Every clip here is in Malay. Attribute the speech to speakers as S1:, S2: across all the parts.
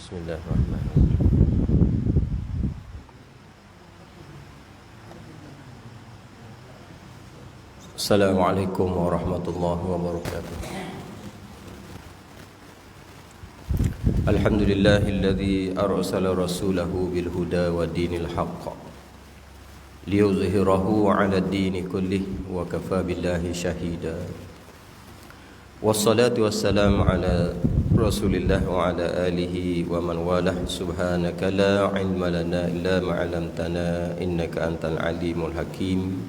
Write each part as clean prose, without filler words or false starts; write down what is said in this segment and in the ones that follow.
S1: Bismillahirrahmanirrahim. Assalamualaikum warahmatullahi wabarakatuh. Alhamdulillahilladzi arsala rasulahu bil huda wa dinil haqq liyuzhirahu 'ala ad-dini kullih wa kafa billahi shahida. Wassalatu wassalamu ala Rasulillah wa ala alihi wa man walah. Subhanaka la ilma lana illa ma 'allamtana innaka antal alimul hakim.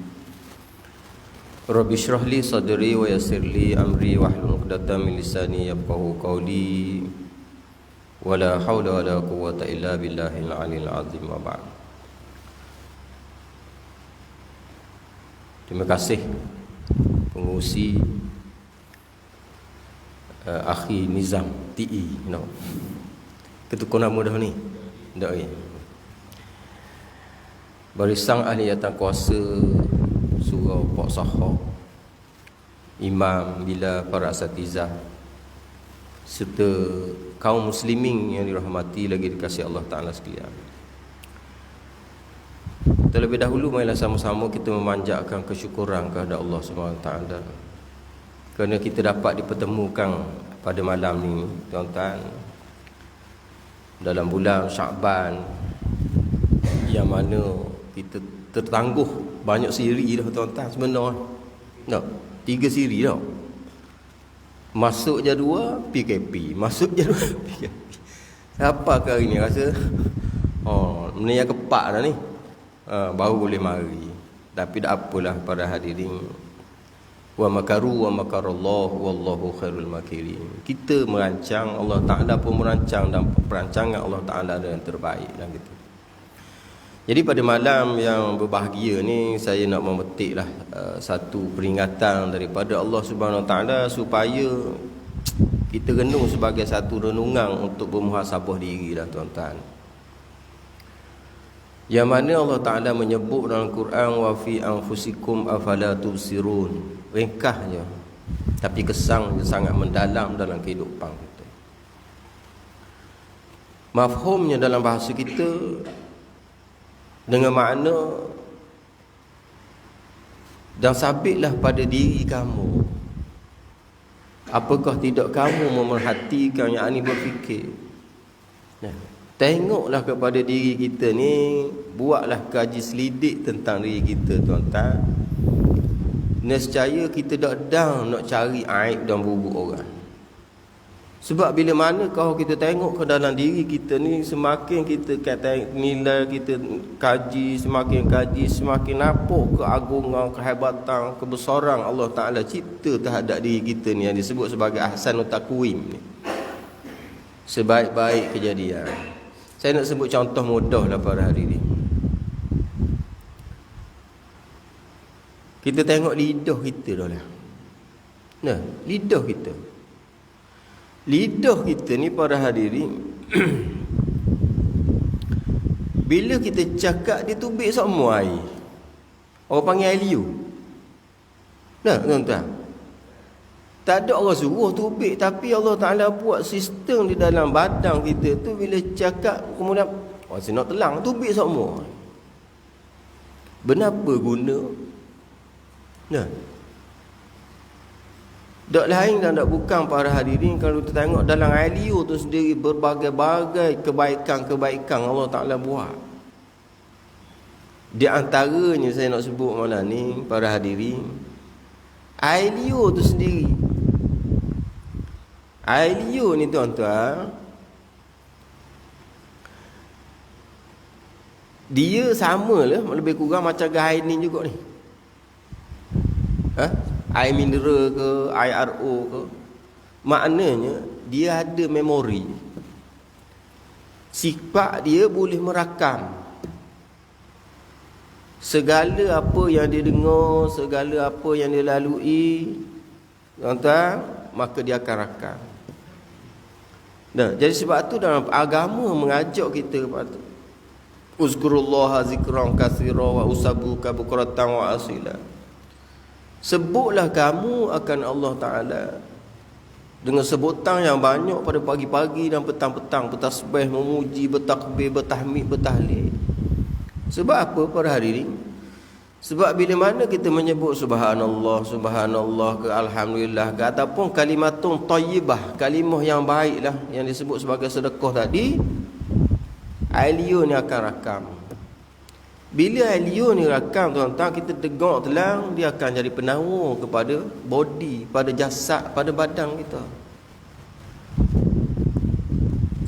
S1: Rabbi shrah li sadri wa yassir li amri wahlul 'uqdatam min lisani yafqahu qawli. Wala haula wala quwwata illa billahil aliyil azim. Wa ba'd. Terima kasih pengurusi Akhi Nizam TE, no. Ketukar nama dah ni. Dah ya. Barisang ahli yatan kuasa surau Pok Sahau, imam bila para asatizah serta kaum muslimin yang dirahmati lagi dikasihi Allah Ta'ala sekalian. Terlebih dahulu marilah sama-sama kita memanjatkan kesyukuran kepada Allah Subhanahu Ta'ala kerana kita dapat dipertemukan pada malam ni, tuan-tuan, dalam bulan Syakban yang mana kita tertangguh banyak siri dah, tuan-tuan, sebenarnya. No, 3 siri dah. Masuk je 2 PKP, masuk je 2 PKP. Siapa ke hari ni rasa ni yang kepak dah ni. Baru boleh mari. Tapi tak apalah para hadirin. Wa makaru wa makarallahu wallahu khairul makirin. Kita merancang, Allah Ta'ala pun merancang, dan perancangan Allah Ta'ala adalah yang terbaik dalam kita. Jadi pada malam yang berbahagia ni, saya nak memetiklah satu peringatan daripada Allah Subhanahu Wa Ta'ala supaya kita renung sebagai satu renungan untuk bermuhasabah diri lah, tuan-tuan. Yang mana Allah Ta'ala menyebut dalam Quran, wa fi anfusikum afala tubsirun. Ringkas je, tapi kesan sangat mendalam dalam kehidupan kita. Mafhumnya dalam bahasa kita dengan makna dan sabitlah pada diri kamu. Apakah tidak kamu memerhatikan, yang ini berfikir? Tengoklah kepada diri kita ni, buatlah kaji selidik tentang diri kita, tuan-tuan. Nescaya kita tak sedang nak cari aib dan buruk orang. Sebab bila mana kalau kita tengok ke dalam diri kita ni, semakin kita kata nilai kita kaji, semakin nampak keagungan, kehebatan, kebesaran Allah Ta'ala cipta terhadap diri kita ni, yang disebut sebagai ahsanut taqwim ni. Sebaik-baik kejadian. Saya nak sebut contoh mudah lah pada hari ni. Kita tengok lidah kita dah lah. Nah, lidah kita. Lidah kita ni para hadirin bila kita cakap, dia tubik semua air. Orang panggil air liu. Nah, tuan-tuan, tak ada orang suruh tubik, tapi Allah Ta'ala buat sistem di dalam badan kita tu, bila cakap kemudian saya nak telang, tubik semua. Benapa guna? Nah, tak lain dan tak bukan para hadirin, kalau kita tengok dalam air liur tu sendiri, berbagai-bagai kebaikan-kebaikan Allah Ta'ala buat. Di antaranya saya nak sebut malam ni para hadirin, air liur tu sendiri. Air liur ni, tuan-tuan, dia sama lah, lebih kurang macam air ni juga ni. Air mineral ke, air RO ke, maknanya dia ada memori. Sifat dia boleh merakam segala apa yang dia dengar, segala apa yang dia lalui, tuan-tuan, maka dia akan rakam. Jadi sebab tu dalam agama mengajak kita kepada uzkurullaha zikran katsira wa usabuka bukratan wa asila. Sebutlah kamu akan Allah Ta'ala dengan sebutan yang banyak pada pagi-pagi dan petang-petang, bertasbih, memuji, bertakbir, bertahmid, bertahlil. Sebab apa pada hari ini? Sebab bila mana kita menyebut subhanallah, subhanallah ke alhamdulillah ke ataupun kalimatun thayyibah, kalimah yang baiklah yang disebut sebagai sedekah tadi, aliyun ni akan rakam. Bila aliyun ni rakam tuan-tuan, kita tegak telang, dia akan jadi penawar kepada body, pada jasad, pada badan kita.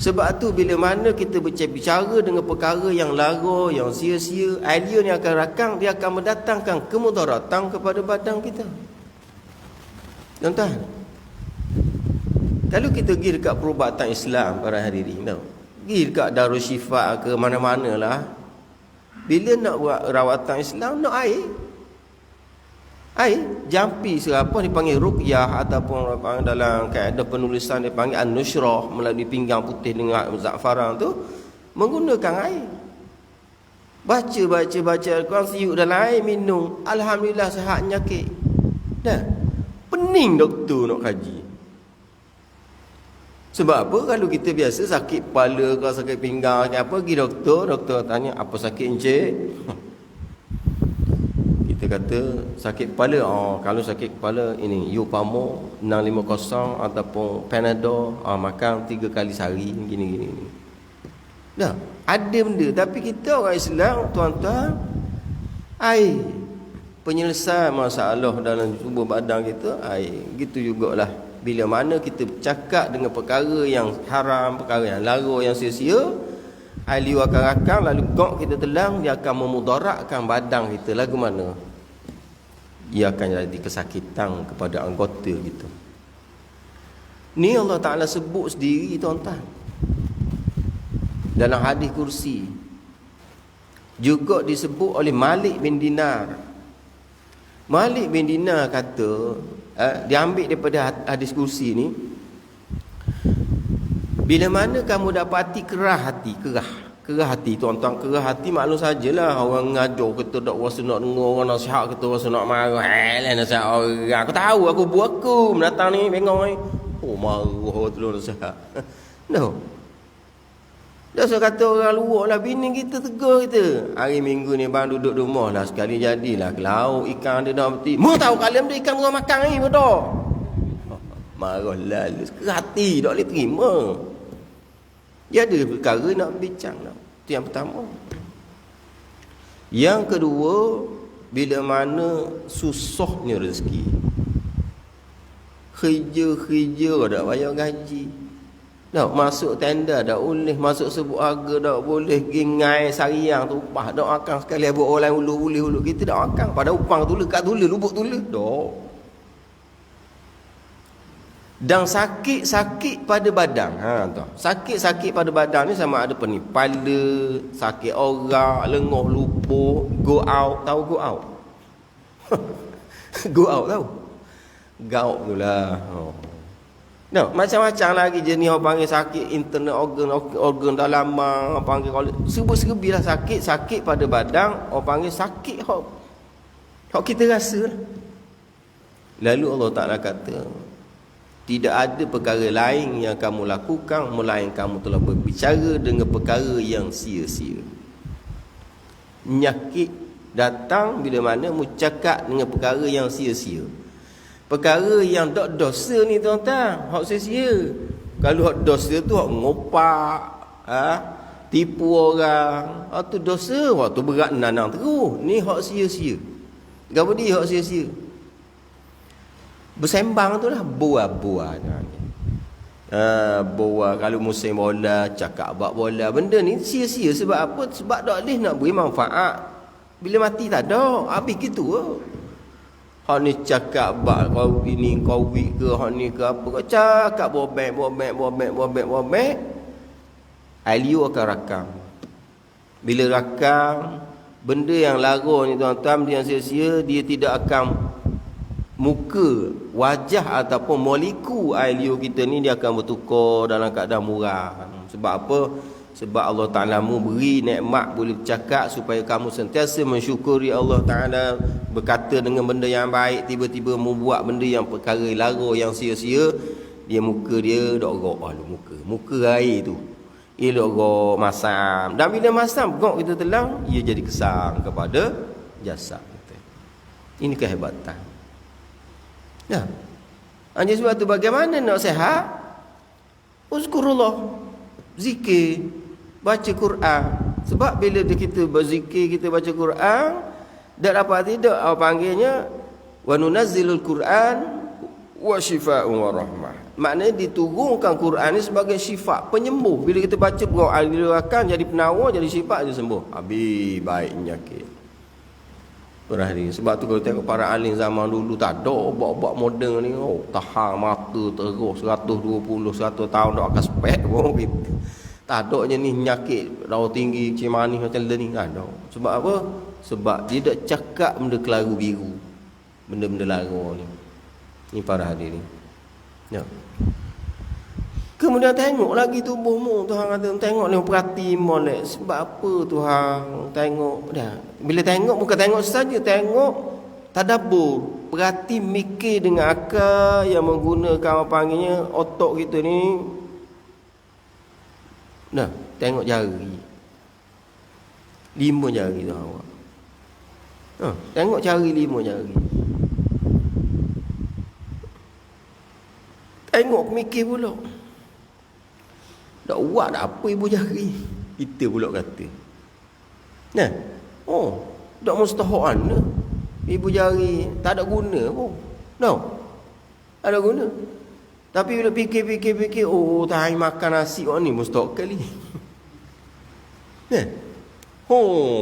S1: Sebab tu bila mana kita berbicara dengan perkara yang lara, yang sia-sia, aliyun yang akan rakam, dia akan mendatangkan kemudaratan kepada badan kita. Tuan-tuan, kalau kita pergi dekat perubatan Islam pada hari ini, pergi dekat Darul Syifa ke mana-mana lah, bila nak buat rawatan Islam, nak air, jampi siapa dipanggil ruqyah ataupun dalam kaedah penulisan dipanggil an-nushrah, melalui pinggang putih dengan za'faran tu, menggunakan air. Baca Al-Quran, siuk dalam air, minum, alhamdulillah sihat penyakit. Dah pening doktor nak kaji. Sebab apa? Kalau kita biasa sakit kepala ke sakit pinggang ke apa, pergi doktor tanya apa sakit encik? Kita kata sakit kepala. Kalau sakit kepala ini Yupamo 650 ataupun Panadol, makan 3 kali sehari gini. Dah, ada benda. Tapi kita orang Islam, tuan-tuan, air penyelesaian masalah dalam tubuh badan kita, air. Gitu jugalah bila mana kita cakap dengan perkara yang haram, perkara yang lara, yang sia-sia, air akan rakam, lalu gok kita telang, dia akan memudaratkan badan kita. Lagu mana? Ia akan jadi kesakitan kepada anggota kita. Ni Allah Ta'ala sebut sendiri, tuan-tuan, dalam hadis kursi. Juga disebut oleh Malik bin Dinar. Malik bin Dinar kata, diambil daripada hadis kursi ni, bila mana kamu dapati kerah hati, tuan-tuan, kerah hati maklum sajalah, orang ngajar kita tak rasa nak dengar, orang nasihat kita rasa nak marah. Lah nasihat orang, aku tahu aku buat aku mendatang ni bengong ni. Marah tu nasihat. No. Dah saya kata orang luar lah, bini kita tegur kita. Hari Minggu ni bang duduk rumah lah, sekali jadilah ke laut, ikan dia dah mati. Mu tahu kalian dia ikan orang makan ni betul. Marah lalu, kerah hati tak boleh terima. Dia ada perkara nak bincang lah. Itu yang pertama. Yang kedua, bila mana susahnya rezeki, kerja tak bayar gaji, tak masuk tenda tak boleh, masuk sebut harga tak boleh, gengai sariang tu upah tak akan, sekali buat orang ulu kita tak akan, pada upang tu lekat tu lubuk tu tak. Dan sakit pada badan, sakit pada badan ni sama ada kepala, sakit orak, lenguh luput, go out, tahu go out? Go out tahu? Gout tu lah. Macam-macam lagi jenis orang panggil sakit internal organ dalaman, orang panggil serba-serbi lah sakit pada badan, orang panggil sakit hok kita rasa lah. Lalu Allah Ta'ala kata, tidak ada perkara lain yang kamu lakukan melainkan kamu telah berbicara dengan perkara yang sia-sia. Penyakit datang bila mana mu cakap dengan perkara yang sia-sia. Perkara yang tak dosa ni tuan-tuan, hak sia-sia. Kalau hak dosa tu hak ngopak, tipu orang, tu dosa, waktu berat nanang terus. Ni hak sia-sia. Gapo dia hak sia-sia? Bersembang tu lah, buah-buah. Buah kalau musim bola, cakap bab bola, benda ni sia-sia. Sebab apa? Sebab tak boleh nak beri manfaat. Bila mati tak ada, habis gitu lah. Hak ni cakap bab kau ini, kau wik ke, hak ni ke apa, kau cakap bobek. Aliu akan rakam. Bila rakam, benda yang lara ni tuan-tuan, benda yang sia-sia, dia tidak akan muka, wajah ataupun molekul air liur kita ni dia akan bertukar dalam keadaan murah. Sebab apa? Sebab Allah Ta'ala mu beri nikmat boleh bercakap supaya kamu sentiasa mensyukuri Allah Ta'ala, berkata dengan benda yang baik, tiba-tiba mu buat benda yang perkara lara yang sia-sia, Dia muka dia dok gok muka air tu. Ia dok gok masam. Dan bila masam gok kita telang, ia jadi kesang kepada jasad kita. Ini kehebatan. Nah. Hanya sebab tu bagaimana nak sihat? Uzkurullah, zikir, baca Quran. Sebab bila kita berzikir, kita baca Quran, tak dapat tidak apa panggilnya wa nunazzilul Quran wa shifaa'un wa rahmah. Maknanya diturunkan Quran ni sebagai syifa, penyembuh. Bila kita baca Quran, dia akan jadi penawar, jadi syifa, dia sembuh. Habis baik penyakit. Berhari. Sebab tu kalau tengok para alim zaman dulu tak ada obat-obat moden ni, tahan mata terus 120 100 tahun dak akan spek pun gitu. Tak ada je ni penyakit darah tinggi, cemani macam ni kan ada. Sebab apa? Sebab dia tak cakap benda kelaru biru. Benda-benda lara ni. Ni para hadirin. Ya. Kemudian tengok lagi tubuhmu, Tuhan kata tengok ni perhati molek. Sebab apa Tuhan? Tengok dah. Bila tengok bukan tengok saja, tengok tadabbur, perhati mikir dengan akal yang menggunakan apa panggilnya otak kita ni. Nah, tengok jari. 5 jari tu awak. Tengok jari 5 jari. Tengok mikir pula. Tak buat tak apa ibu jari. Kita pula kata. Nah. Tak mustahakan lah. Ibu jari tak ada guna pun. No. Tak ada guna. Tapi bila fikir, tak makan nasi orang ni mustahak kali. Nah.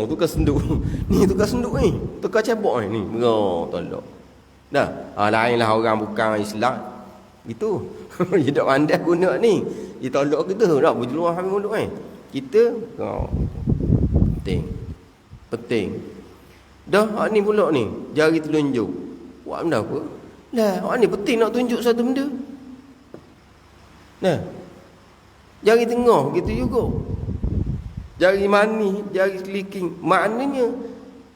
S1: Tukar senduk. Ni tukar senduk ni. Tukar cebok ni. Tolak. Dah. Lainlah orang bukan Islam. Itu. Dia tak pandai guna ni. Dia tolak kita. Tak berjeluah habis guna ni. Kita. Penting. Dah. Hak ni pula ni. Jari telunjuk. Buat benda apa? Lah. Hak ni penting nak tunjuk satu benda. Nah. Jari tengah. Gitu juga. Jari mani, jari keliking. Maknanya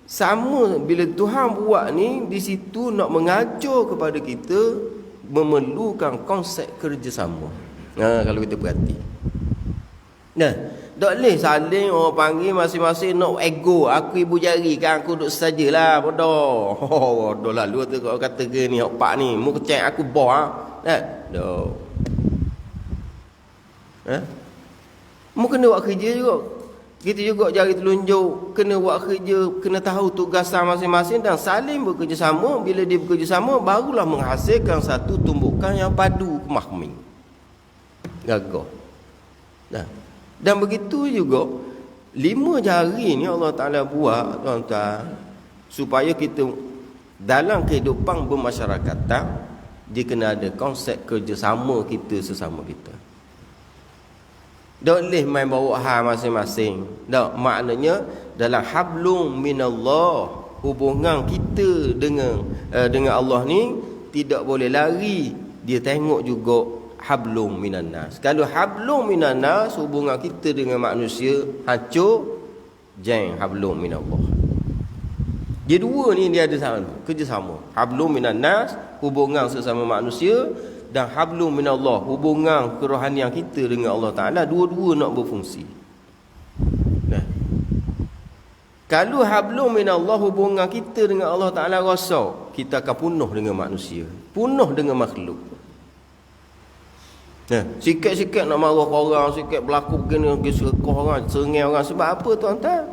S1: sama bila Tuhan buat ni, di situ nak mengajar kepada kita memerlukan konsep kerjasama. Kalau kita perhati. Nah, tak boleh saling orang panggil masing-masing nak ego. Aku ibu jari kan aku duduk sajalah bodoh. Bodoh lalu tu kau kata ke ni hok pak ni, mu kecek aku boh ah. Dah. Mu kena buat kerja juga. Kita juga jari telunjuk kena buat kerja, kena tahu tugasan masing-masing dan saling bekerjasama. Bila dia bekerjasama, barulah menghasilkan satu tumbukan yang padu kemah-keming, gagah. Dan begitu juga 5 jari ni Allah Ta'ala buat, tuan-tuan, supaya kita dalam kehidupan bermasyarakatan, dia kena ada konsep kerjasama kita sesama kita. Tak boleh main bawa hal masing-masing. Tak, maknanya dalam hablum minallah, hubungan kita dengan Allah ni tidak boleh lari. Dia tengok juga hablum minannas. Kalau hablum minannas, hubungan kita dengan manusia hancur, jeng hablum minallah. Dia dua ni dia ada sama, kerjasama. Hablum minannas, hubungan sesama manusia, dan hablum minallah, hubungan kerohanian kita dengan Allah Ta'ala, dua-dua nak berfungsi. Kalau hablum minallah, hubungan kita dengan Allah Ta'ala rosak, kita akan penuh dengan manusia, penuh dengan makhluk. Sikit-sikit nak marah orang, sikit berlaku begini, sekoh orang, serengih orang. Sebab apa tuan-tuan?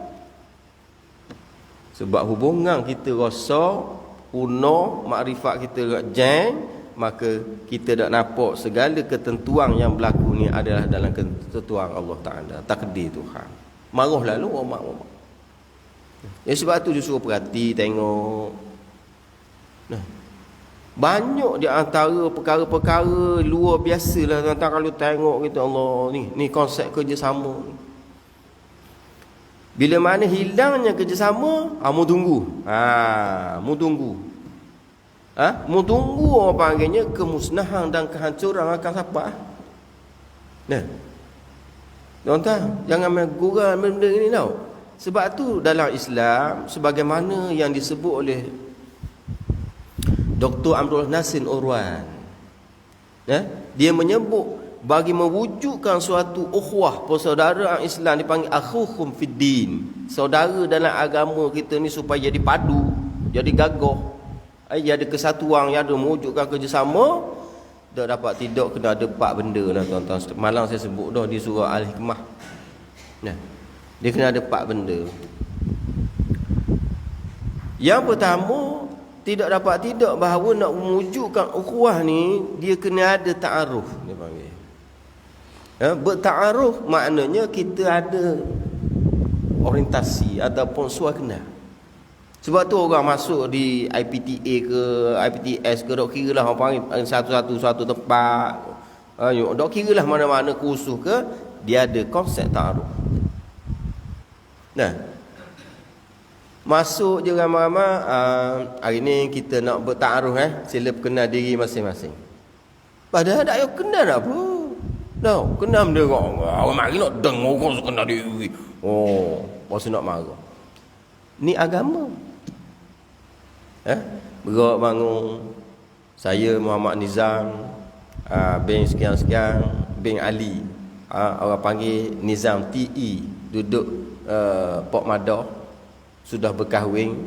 S1: Sebab hubungan kita rosak, penuh, makrifat kita jeng, maka kita tak nampak segala ketentuan yang berlaku ni adalah dalam ketentuan Allah Ta'ala, takdir Tuhan. Marah lalu omak-omak. Sebab tu dia suruh perhati, tengok. Banyak di antara perkara-perkara luar biasa lah tuan-tuan kalau tengok kita. Allah ni konsep kerjasama ni. Bila mana hilangnya kerjasama, mu tunggu. Mu tunggu. Mu tunggu orang panggilnya kemusnahan dan kehancuran akan sampai. Tuan-tuan, jangan main gurau benda ini tau. Sebab tu dalam Islam, sebagaimana yang disebut oleh Dr. Abdul Nasir Urwan Dia menyebut bagi mewujudkan suatu ukhuwah persaudaraan Islam dipanggil akhukum fiddin. Saudara dalam agama kita ni supaya jadi padu, jadi gagah, jadi kesatuan, ada mewujudkan kerjasama. Tak dapat tidak kena ada 4 benda lah tuan-tuan. Malam saya sebut dah di surah Al-Hikmah. Dia kena ada 4 benda. Yang pertama, tidak dapat tidak bahawa nak mewujudkan ukhuwah ni dia kena ada ta'aruf, dia panggil. Berta'aruf maknanya kita ada orientasi ataupun suasana. Sebab tu orang masuk di IPTA ke IPTS ke, dok kira lah orang panggil satu tempat, dok kira lah mana-mana kursus ke, dia ada konsep ta'aruf. Masuk je ramai-ramai, hari ni kita nak berta'aruf, sila kenal diri masing-masing. Padahal tak payah kenal apa. Kenal benda orang mari nak dengar orang kenal diri. Pasal nak marah. Ni agama. Berak bangun, saya Muhammad Nizam, bin sekian-sekian, bin Ali, orang panggil Nizam TE, duduk Pok Madah, sudah berkahwin,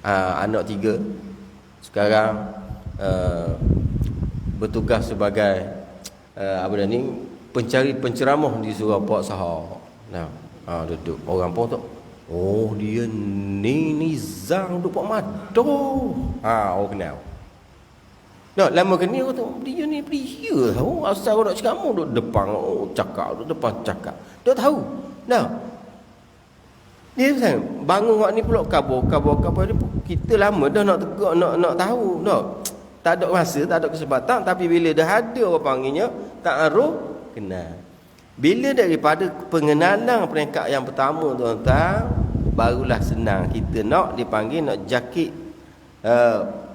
S1: anak 3, sekarang bertugas sebagai pencari penceramah di surau Port Sahar. Duduk orang pun tak, dia ni Nizam duduk Port Madah. Orang kenal. Lama kena aku tengok dia ni dia tahu asal orang nak cakap mu duduk depan duduk depan cakap. Dia tahu. Dia bangun waktu ni pula kabur dia, kita lama dah nak tegak, nak tahu tak ada masa, tak ada kesempatan. Tapi bila dah ada orang panggilnya ta'aruf, kenal. Bila daripada pengenalan peringkat yang pertama tuan-tuan, barulah senang kita nak dipanggil, nak jakit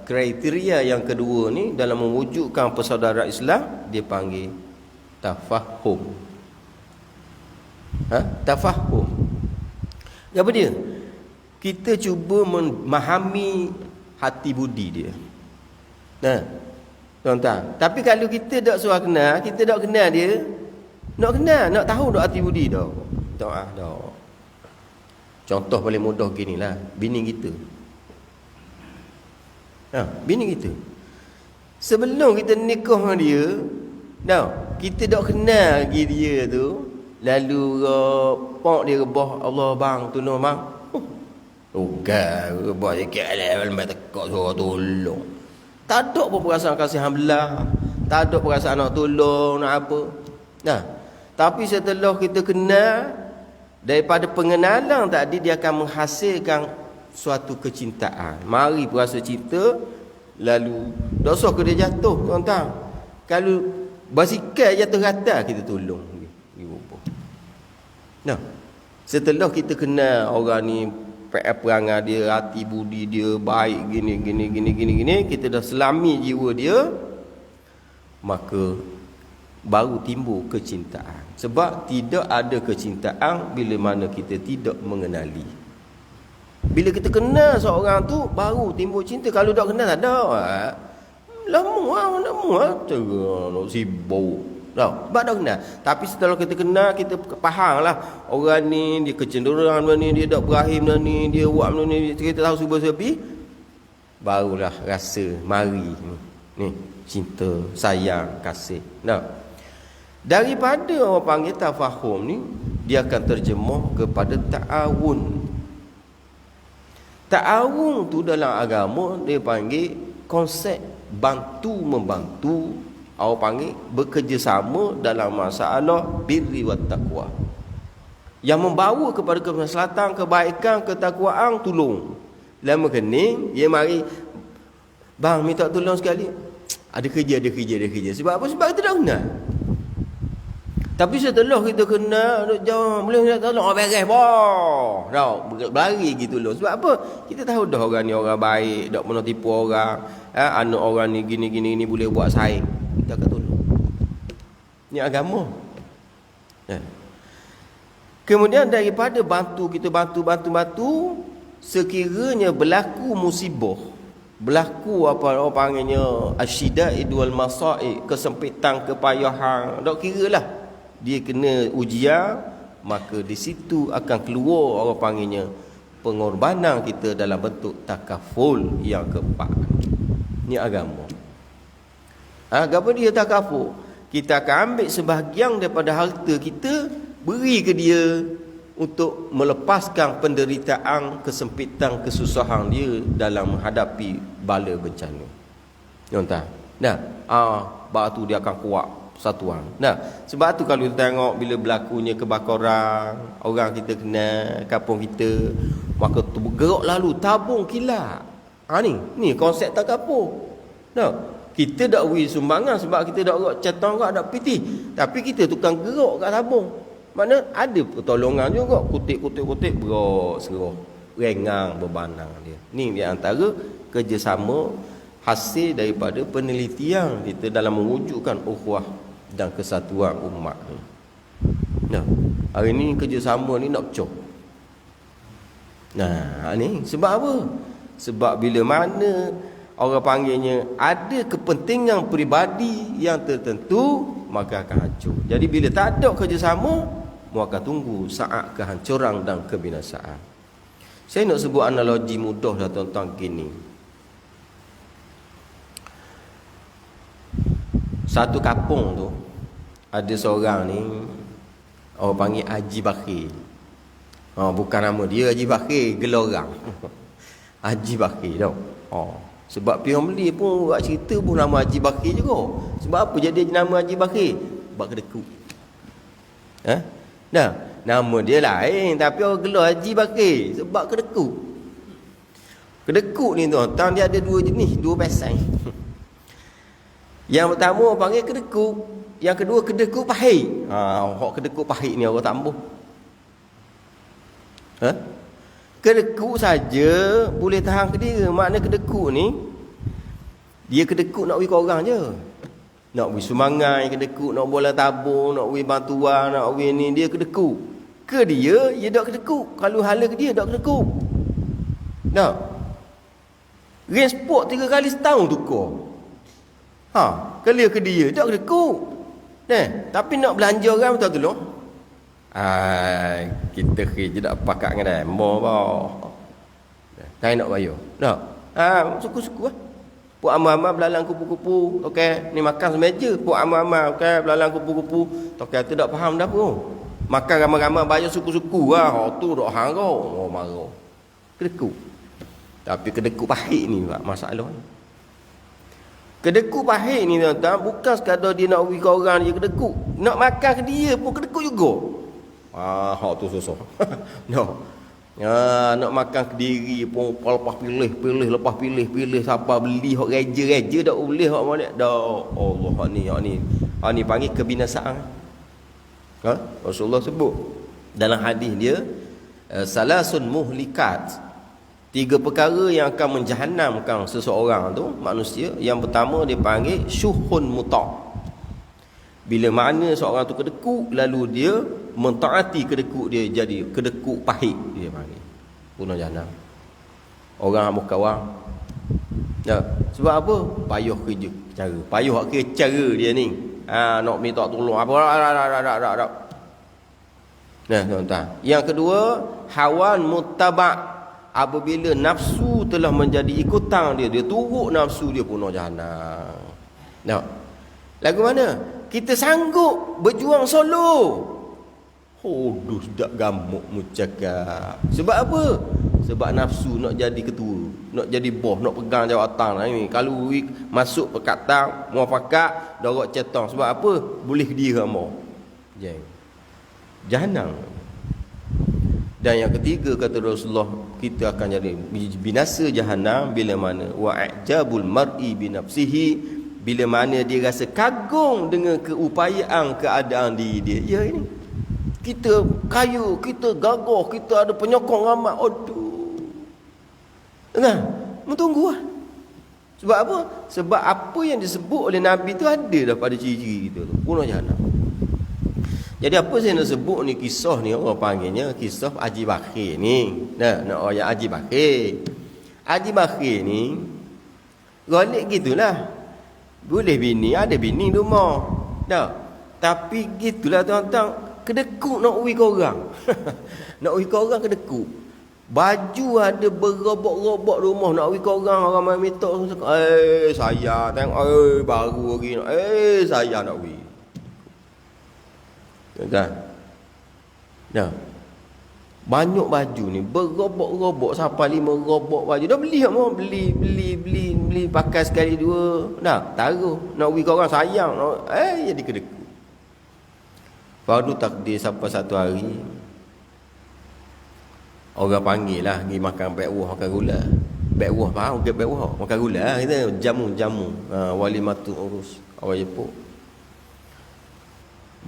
S1: kriteria yang kedua ni dalam mewujudkan persaudaraan Islam, dia panggil tafahum. Tafahum. Apa dia? Kita cuba memahami hati budi dia. Tuan-tuan, tapi kalau kita tak suruh kenal, kita tak kenal dia, nak tahu tak hati budi dah. Tak. Contoh paling mudah ginilah, bini kita. Bini kita. Sebelum kita nikah dengan dia, kita tak kenal lagi dia tu, lalu pok dia rebah, Allah bang, tolong bang. Rebah sikit lah, lembat tekak suruh tolong. Tak ada pun perasaan kasih hamlah, tak ada perasaan nak tolong, nak apa. Tapi setelah kita kenal, daripada pengenalan tadi, dia akan menghasilkan suatu kecintaan. Mari berasa cinta, lalu dosa ke dia jatuh, tuan-tuan. Kalau basikal jatuh rata, kita tolong. Setelah kita kenal orang ni, perangai dia, hati budi dia baik, gini, kita dah selami jiwa dia, maka baru timbul kecintaan. Sebab tidak ada kecintaan bila mana kita tidak mengenali. Bila kita kenal seorang tu, baru timbul cinta. Kalau tak kenal, tak ada. Lama nak sibuk. Sebab dah kenal. Tapi setelah kita kenal, kita faham lah orang ni, dia kecenderungan benda ni, dia tak berahim benda ni, dia buat benda ni, kita tahu sebi-sebi, barulah rasa mari ni cinta, sayang, kasih. Daripada orang panggil tafahum ni, dia akan terjemah kepada ta'awun. Ta'awun tu dalam agama dia panggil konsep bantu-membantu. Orang panggil bekerjasama dalam masalah birri wa taqwa, yang membawa kepada kemaslahatan, kebaikan, ketakwaan, tolong. Lama kening, dia mari, bang minta tolong sekali. Ada kerja. Sebab apa? Sebab kita dah kenal. Tapi setelah kita kenal, duk jauh, boleh nak tolong, beres boh. Berlari gitu loh. Sebab apa? Kita tahu dah orang ni orang baik, tak pernah tipu orang. Anak orang ni gini boleh buat saing. Kita akan tolong. Ini agama. Kemudian daripada bantu, kita bantu, sekiranya berlaku musibah, berlaku apa orang panggilnya asyida'id wal masa'i, kesempitan, kepayahan, tak kira lah dia kena ujian, maka di situ akan keluar orang panggilnya pengorbanan kita dalam bentuk takaful yang keempat. Ni agama. Agama dia takaful. Kita akan ambil sebahagian daripada harta kita, beri ke dia untuk melepaskan penderitaan, kesempitan, kesusahan dia dalam menghadapi bala bencana. Tuan-tuan. Nah, bab tu dia akan kuat persatuan. Nah, sebab tu kalau kita tengok bila berlakunya kebakaran, orang kita kena kampung kita, maka tu bergerak lalu tabung kilat. Ni konsep takaful. Nah, kita dak beri sumbangan sebab kita dak gerak catang dak piti, tapi kita tukang gerak kat tabung. Makna ada pertolongan juga, kutip berak serah, rengang berbanang dia. Ni di antara kerjasama hasil daripada penelitian kita dalam mewujudkan ukhuwah dan kesatuan umat ni. Nah, hari ni kerjasama ni nak pecah. Nah, ni sebab apa? Sebab bila mana orang panggilnya ada kepentingan peribadi yang tertentu, maka akan hancur. Jadi bila tak ada kerjasama, maka tunggu saat kehancuran dan kebinasaan. Saya nak sebut analogi mudah lah tuan-tuan gini. Satu kampung tu ada seorang ni, orang panggil Haji Bakir. Bukan nama dia Haji Bakir, gelar orang. Haji Bakir tau. Sebab pihak beli pun buat cerita pun nama Haji Bakir juga. Sebab apa jadi nama Haji Bakir? Sebab kedekut. Nah, nama dia lain tapi orang gelar Haji Bakir sebab kedekut. Kedekut ni tuan-tuan dia ada dua jenis, dua pesan. Yang pertama orang panggil kedekut, yang kedua kedekut pahit. Hak kedekut pahit ni orang tambah. Kedekut saja boleh tahan ke dia. Makna kedekut ni dia kedekut nak bagi ke orang je. Nak beri sumbangan kedekut, nak bola tabung, nak beri bantuan, nak beri ni, dia kedekut. Ke dia tak kedekut. Kalau hala ke dia tak kedekut. Nah. Rain sport 3 kali setahun tukar. Kalau ke dia tak kedekut. Tapi nak belanja orang betul tolong. Kita kerja tak pakat dengan dia. Mau bau. Tak nak bayar. Nak. Suku-suku lah. Puak ama-ama belalang kupu-kupu. Okey, ni makan semeja. Puak ama-ama, okey, belalang kupu-kupu. Okey, tu tak faham dah pun. Makan ramai-ramai bayar suku-suku lah. Tu tak harau. Marah. Kedekut. Tapi kedekut pahit ni masalah ni. Kedekut pahit ni tuan-tuan, bukan sekadar dia nak beri ke orang dia kedekut. Nak makan ke dia pun kedekut juga. Tu susah. No. Nak makan ke diri pun lepas pilih siapa beli hak reja tak boleh hak molek dah. Allah hak ni panggil kebinasaan. Rasulullah sebut dalam hadis dia salasun muhlikat, 3 perkara yang akan menjahannamkan seseorang tu, manusia. Yang pertama dia panggil syuhun muta'. Bila mana seorang tu kedekut, lalu dia mentaati kedekut dia, jadi kedekut pahit dia panggil. Punah jahannam. Orang hak kawan. Sebab apa? Payah kerja cara. Payah hak kira cara dia ni. Nak minta tolong apa. Nah, tuan-tuan. Yang kedua, hawan muttaba'. Apabila nafsu telah menjadi ikutan dia turut nafsu dia, punah jahannam. Lagu mana? Kita sanggup berjuang solo. Dak gamuk mucakap. Sebab apa? Sebab nafsu nak jadi ketua, nak jadi bos, nak pegang jawatan ni. Kalau masuk perkataan muafakat, dorok cetong. Sebab apa? Boleh dia mau. Jahannam. Dan yang ketiga kata Rasulullah, kita akan jadi binasa jahannam bila mana wa'ajabul mar'i binafsihi, bila mana dia rasa kagum dengan keupayaan keadaan diri dia. Ya ini. Kita kaya, kita gagah, kita ada penyokong ramai. Tunggulah. Sebab apa? Sebab apa yang disebut oleh Nabi tu ada dah pada ciri-ciri kita tu. Punah jahannam. Jadi apa saya nak sebut ni, kisah ni orang panggilnya kisah Haji Bakir ni. Nak ayat Haji Bakir. Haji Bakir ni Golek gitulah. Boleh bini, ada bini rumah. Dah. Tapi gitulah tuan-tuan, kedekut nak uwi korang. Nak uwi korang kedekut. Baju ada berobok-robok rumah nak uwi korang, orang main minta saya tengok baru lagi nak saya nak uwi. Kan? Dah. Banyak baju ni berobok-robok sampai 5 robok baju. Dah beli semua, beli pakai sekali dua. Dah, taruh nak uwi korang sayang. Jadi kedekut. Baru takdir sampai satu hari orang panggil lah pergi makan bekwah, makan gula. Bekwah faham ke bekwah? Makan gula kita jamu. Walimatul urus orang Jepun.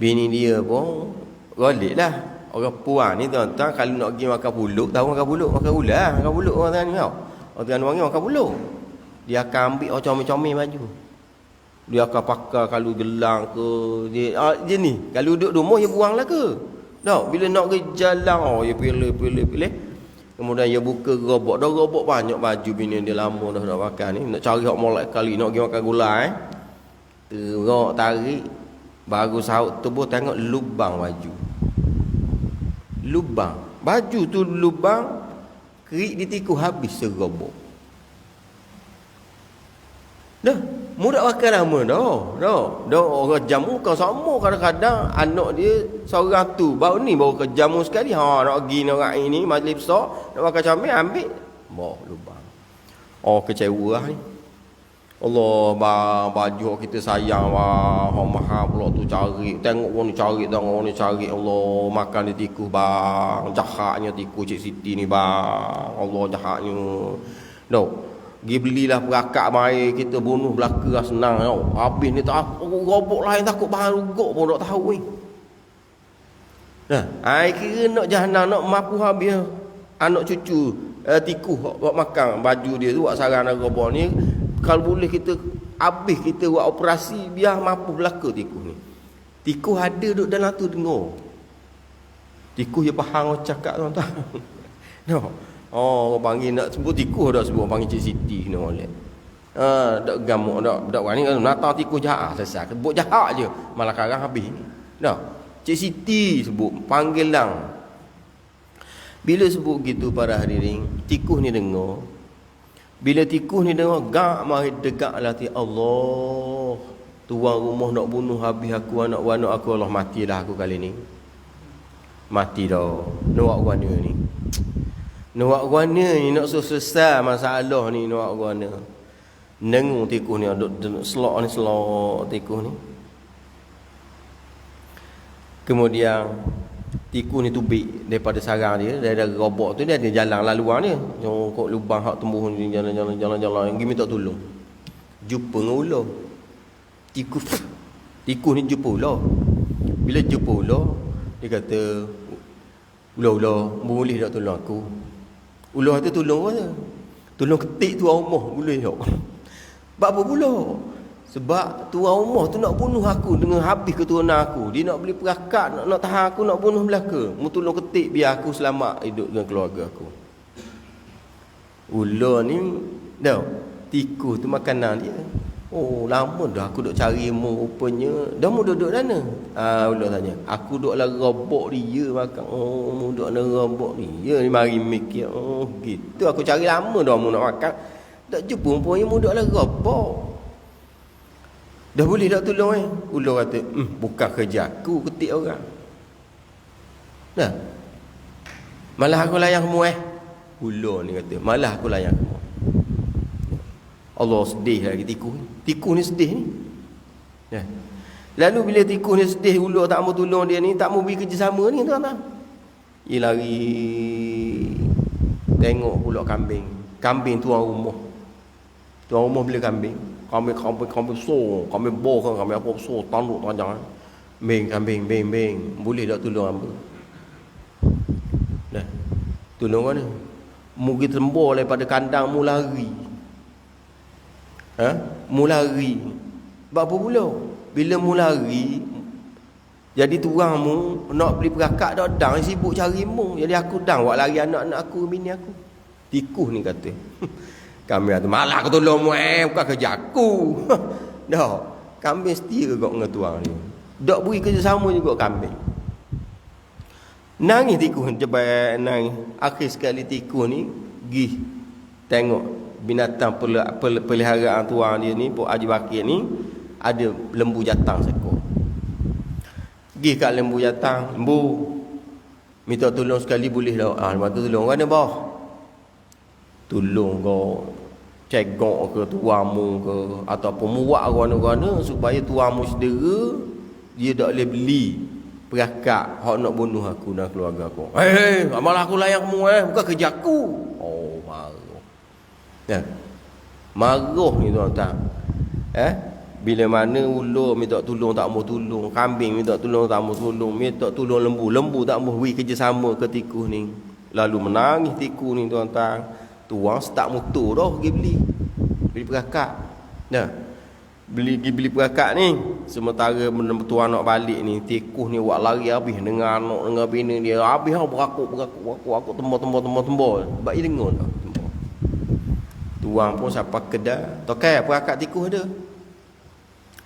S1: Bini dia pun golek lah. Orang puan ni tuan-tuan kalau nak pergi makan pulut, tahu makan pulut orang Terengganu tau. Orang Terengganu ni makan pulut. Dia akan ambil comel-comel baju. Dia akan pakai kalau gelang ke dia ni. Kalau duduk rumah dia buang lah ke. Tak, bila nak pergi jalan dia pilih. Kemudian dia buka robot. Dah robot banyak baju bini dia lama dah nak pakai ni. Nak cari hak molek kali nak pergi makan gula terok tarik baru sahut tubuh tengok lubang baju. Lubang baju tu lubang kerik ditiku habis serobok. Dah mudah pakai lama dah orang jamu kau sama kadang-kadang anak dia seorang tu baru ke jamu sekali nak pergi nak ini majlis besar nak pakai comel ambil lubang. Kecewa ni. Allah baju kita sayang mahal pula tu cari. Tengok orang ni cari. Allah makan dia tikus bang. Jahatnya tikus Cik Siti ni bang. Allah jahatnya. Pergi belilah perakak mai kita bunuh belaka senang tau. Habis ni tak robok lain takut bahan ruguk pun tak tahu ni. Kira nak jahanam nak mampu habis anak cucu tikus buat makan baju dia tu buat sarang robok ni. Kalau boleh kita habis kita buat operasi biar mampu belaka tikus ni. Tikus ada duduk dalam tu dengar. Tikus dia faham cakap tuan-tuan. Orang panggil nak sebut tikus dah sebut panggil Cik Siti kena molek. Tak gamuk dak berani kan natang tikus jahat selesai. Sebut jahat je malah karang habis. Cik Siti sebut panggil lang. Bila sebut gitu para hadirin, tikus ni dengar. Bila tikus ni dengar gak mari degaklah hati Allah. Tuan rumah nak bunuh habis aku anak-anak aku Allah matilah aku kali ni. Mati dah. Nak buat mana ni? Nak buat mana ni nak selesai masalah ni nak buat mana? Nengung tikus ni duduk selok tikus ni. Kemudian tikus ni tubik daripada sarang dia, dari robot tu dia ada jalan laluan dia. Kok lubang hak tumbuh ni jalan pergi minta tolong. Jumpa dengan ular. Tikus ni jumpa ular. Bila jumpa ular, dia kata, "Ular, boleh tak tolong aku?" Ular tu tolong apa? Tolong ketik tuan rumah boleh tak? Sebab apa pula? Sebab tuan rumah tu nak bunuh aku dengan habis keturunan aku. Dia nak beli perakat, nak tahan aku, nak bunuh belaka. Mu tolong ketik biar aku selamat hidup dengan keluarga aku. Ular ni dah tikus tu makanan dia. Lama dah aku duk cari mu rupanya. Dah mu duduk mana? Ular tanya. Aku duk lah robok dia makan. Mu duk lah robok dia ni mari mikir. Gitu aku cari lama dah mu nak makan. Tak jumpa rupanya mu duk lah robok. Dah boleh tak tolong Ular kata, bukan kerja aku ketik orang. Dah. Malah aku layan kamu Ular ni kata, malah aku layan kamu. Allah sedih lagi tikus ni. Tikus ni sedih ni. Dah. Lalu bila tikus ni sedih, ular tak mau tolong dia ni, tak mau beri kerjasama ni tuan-tuan. Dia lari tengok pula kambing. Kambing tuan rumah. Tuan rumah beli kambing. Kambing so, kambing boh kan, kambing apa so, tanduk panjang. Kambing. Boleh tak tolong hamba? Dah. Tolong mana? Mu pergi tembur daripada kandang mu lari. Mu lari. Sebab apa pula? Bila mu lari, jadi tuang mu nak beli perakak dak dang sibuk cari mu. Jadi aku dang buat lari anak-anak aku, bini aku. Tikus ni kata. Kambing tu malah aku tolong mu bukan kerja aku. Dah, kambing setia kau dengan tuang ni. Dak beri kerjasama juga kambing. Nangis tikus cepat nangis. Akhir sekali tikus ni pergi tengok binatang peliharaan tuang dia ni, Pok Haji Bakir ni ada lembu jatang seekor. Pergi kat lembu jatang, lembu minta tolong sekali boleh tak? Lepas tu tolong mana bah? Tolong kau cegok ke tuamu ke ataupun muak gana-gana supaya tuamu sendiri dia tak boleh beli perakak hak nak bunuh aku dan keluarga aku. Malah aku layan kamu bukan kerja aku. Oh, marah. Ya. Marah ni tuan-tuan. Bila mana ular minta tolong tak mau tolong, kambing minta tolong tak mau tolong, minta tolong lembu tak mau beri kerjasama ke tikus ni. Lalu menangis tikus ni tuan-tuan. Tuang start motor dah pergi beli perakak. Dah. Beli perakak ni. Sementara tuang nak balik ni, tikus ni buat lari habis dengan anak dengan bini dia. Habis berakuk tembak. Sebab dia dengar dah. Tuang pun sampai kedai. Tokai perakak tikus ada.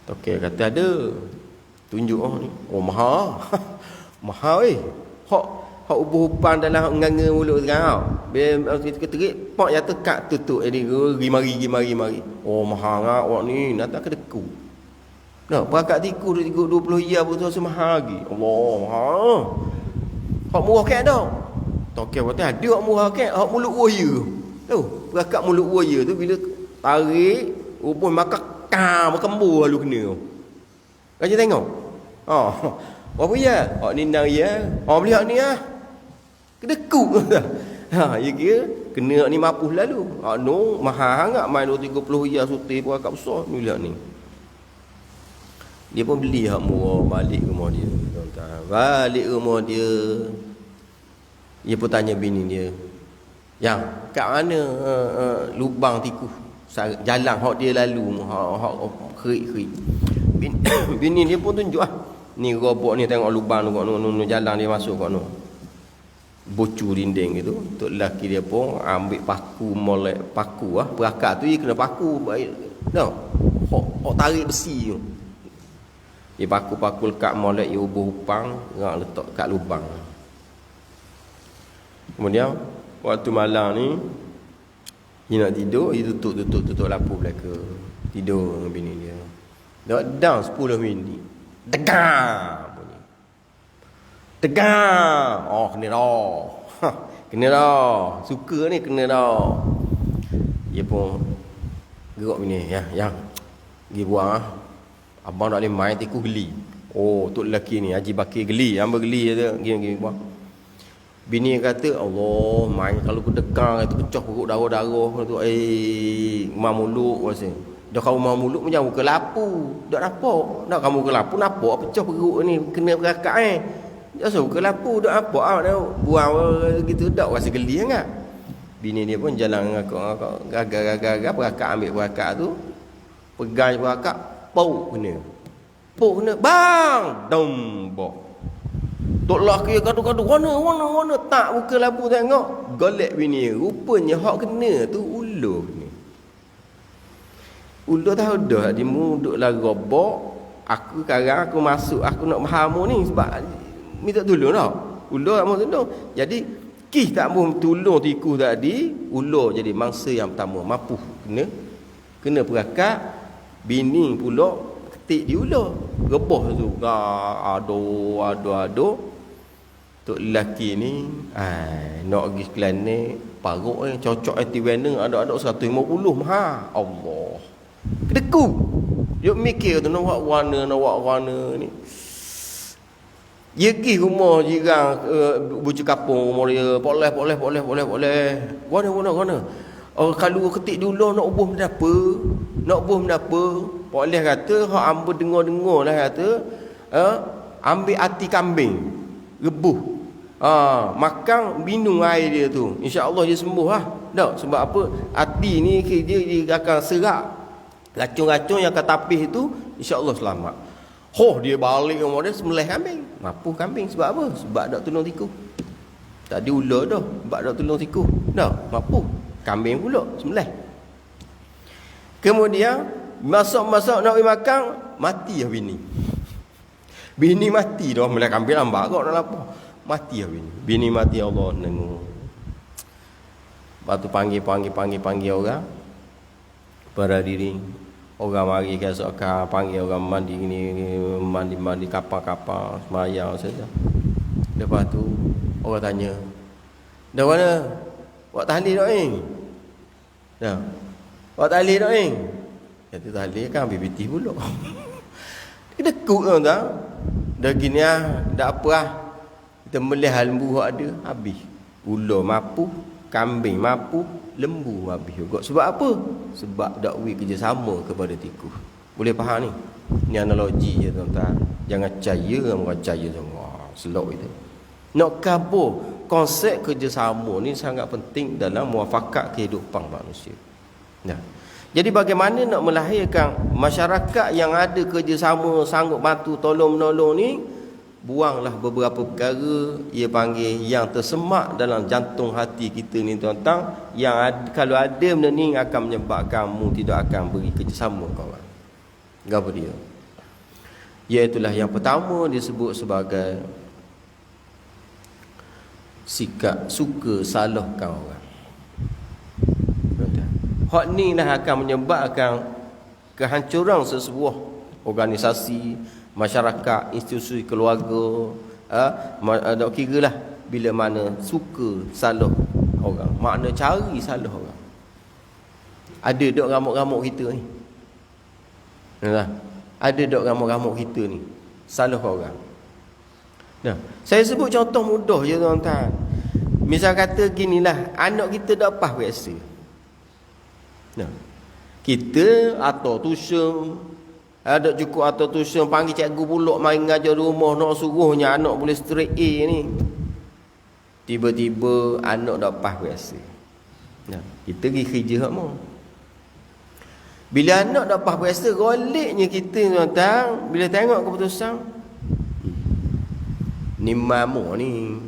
S1: Tokai kata ada. Tunjuk ni. Oh mahal. Mahal Hak ubuh-upan dalam nganga mulut sekarang. Bila kita terik, pak jatuh kat tutup jadi mari. Oh mahal ngak awak ni, nak tak kedeku. Nah, perakak tikus 20 ya betul semahal lagi. Allah, mahal. Hak murah kat dah. Tokek kata ada hak murah kat, hak mulut buaya. Tu, perakak mulut buaya tu bila tarik, rupun makan berkembur lalu kena. Kau tengok. Berapa ya? Hak ni nang ya. Beli hak ni ah. Kedekuk. Ya kira kena ni mapuh lalu. No mahal sangat main 30 ya suti pun agak besar ni lihat ni. Dia pun beli hak murah balik rumah dia. Balik rumah dia. Dia pun tanya bini dia. Yang kat mana lubang tikus? Jalan hak dia lalu hak kerik-kerik. Bini dia pun tunjuk ni robot ni tengok lubang tu kat jalan dia masuk kat no. Bocor dinding gitu. Tok lelaki dia pun ambil paku molek paku perakak tu dia kena paku baik. Tengok. Hok tarik besi tu. Dia paku-paku lekat molek dia ubuh upang letak kat lubang. Kemudian waktu malam ni dia nak tidur, dia tutup lampu belaka. Tidur dengan bini dia. Dak down 10 minit. Tegang bunyi. Tegang. Oh, kena dah. Kena dah. Suka ni kena dah. Dia pun gerak bini. Yang pergi buang abang tak boleh main tikus geli. Oh, tok lelaki ni Haji Bakir geli. Hamba geli dia pergi buang. Bini kata, Allah, main kalau aku tegang itu pecah perut darah-darah tu. Mamuluk rasa. Dah kamu mau mulut macam muka lapu. Tak nampak. Dah kamu muka lapu nampak pecah perut ni kena perakak Dah so muka lapu tak nampak buang gitu dak rasa geli sangat. Bini dia pun jalan ngakak gagak perakak ambil perakak tu. Pegang perakak pau kena. Bang. Dombok. Tok laki gaduh-gaduh warna tak muka lapu tengok. Golek bini. Rupanya hak kena tu ulur ni. Ular tahu dah dia duduk lah robok. Aku sekarang aku masuk aku nak mahamu ni sebab minta tolong dah. Ular tak mau tolong. Jadi kih tak mau tolong tikus tadi, ular jadi mangsa yang pertama mapuh kena perakak. Bini pula ketik di ular. Rebah tu. Aduh. Tok lelaki ni nak pergi klan ni paruk ni cocok anti-venom ada 150 mahal. Allah. Kedeku. Dia mikir tu nak buat warna ni. Dia pergi rumah jiran bucu kapung rumah dia. Boleh. Warna. Kalau ketik dulu nak ubuh menapa. Boleh kata hak hamba dengar lah kata ambil hati kambing rebuh. Makan minum air dia tu. Insya-Allah dia sembuh lah. Tak sebab apa? Hati ni dia akan serak. Racun-racun yang kat tapis tu insya-Allah selamat. Dia balik rumah dia sembelih kambing. Mapuh kambing sebab apa? Sebab dak tolong tikus. Tadi ular dah sebab dak tolong tikus. Dah mapuh kambing pula sembelih. Kemudian masuk nak pergi makan, mati lah bini. Bini mati dah, mula ambil lambat kau nak apa. Mati lah bini. Bini mati, Allah nengok. Lepas tu panggil orang. Pada diri. Orang mari esok panggil orang mandi mandi kapal semayang saja. Lepas tu orang tanya, "Dah mana? Buat tahlil dak ni?" Dah. Buat tahlil dak ni? Kata tahlil kan BBT pula. Dia dekuk tu tak? Dah gini dak apa Kita melih lembu hak ada habis. Ular mampu, kambing mampu, lembu habis juga. Sebab apa? Sebab dakwi kerjasama kepada tikus. Boleh faham ni? Ni analogi je tuan-tuan. Jangan percaya orang percaya semua. Selok itu. Nak kabur konsep kerjasama ni sangat penting dalam muafakat kehidupan manusia. Nah. Jadi bagaimana nak melahirkan masyarakat yang ada kerjasama, sanggup bantu tolong menolong ni? Buanglah beberapa perkara ia panggil yang tersemak dalam jantung hati kita ni tuan-tuan, yang kalau ada benda ni akan menyebabkan kamu tidak akan beri kerjasama kawan. Apa dia? Iaitulah yang pertama disebut sebagai sikap suka salahkan orang. Hak ni lah akan menyebabkan kehancuran sesebuah organisasi, masyarakat, institusi keluarga. Tak kira lah bila mana suka salah orang, makna cari salah orang. Ada dok ramuk-ramuk kita ni. Nah, ada dok ramuk-ramuk kita ni salah orang. Nah, saya sebut contoh mudah je tuan-tuan. Misal kata ginilah, anak kita dak pas biasa. Nah, kita atau tuition, ada cukup atau tuition panggil cikgu pulak main ngajar rumah, nak suruhnya anak boleh straight A ni. Tiba-tiba anak dah pas biasa. Nah, kita pergi kerja hak mau. Bila anak dah pas biasa, goliknya kita tuan-tuan bila tengok keputusan ni mamu ni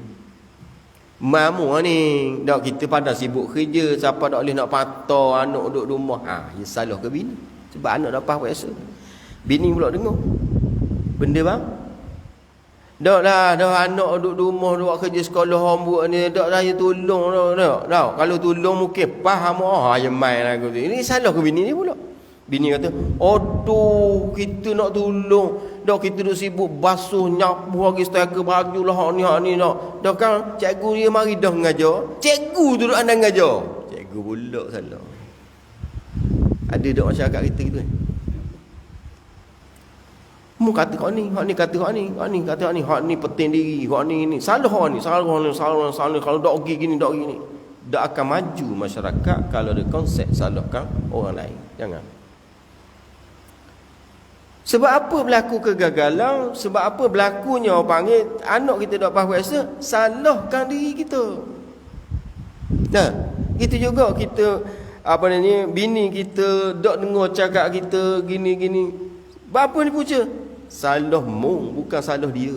S1: dak kita pada sibuk kerja, siapa dak boleh nak patah anak duduk rumah. Ya salah ke bini? Sebab anak dah pas biasa. Bini pula dengar benda bang. Dak lah dah anak duduk rumah, buat kerja sekolah homework ni, dak saya tolong dak. Kalau tolong mungkin faham ya mai lah aku tu. Ini salah ke bini ni pula? Bini kata, "Aduh, kita nak tolong. Dak kita duk sibuk basuh, nyapu lagi setengah baju lah hak ni dak. Dak kan cikgu dia mari dah mengajar. Cikgu tu duk andang mengajar. Cikgu pula salah." Ada dak masyarakat kita gitu kan? Mu kata hak ni kata hak ni, hak ni penting diri, hak ni salah hak ni, salah kalau dak pergi gini dak gini. Tak akan maju masyarakat kalau ada konsep salahkan orang lain. Jangan. Sebab apa berlaku kegagalan? Sebab apa berlakunya orang panggil anak kita tak faham biasa, salahkan diri kita. Nah, gitu juga kita bini kita tak dengar cakap kita gini-gini. Apa ni puja? Salah mu, bukan salah dia.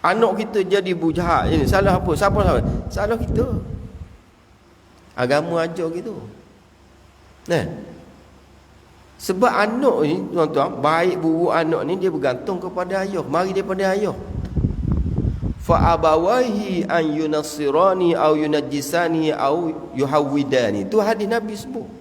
S1: Anak kita jadi bujahat ini salah apa? Siapa salah? Salah kita. Agama ajar gitu. Nah, sebab anak ni tuan-tuan, baik buruk anak ni dia bergantung kepada ayah. Mari daripada ayah. Fa abawahi an yunassirani au yunajjisani au yuhawidani. Tu hadis Nabi sebut.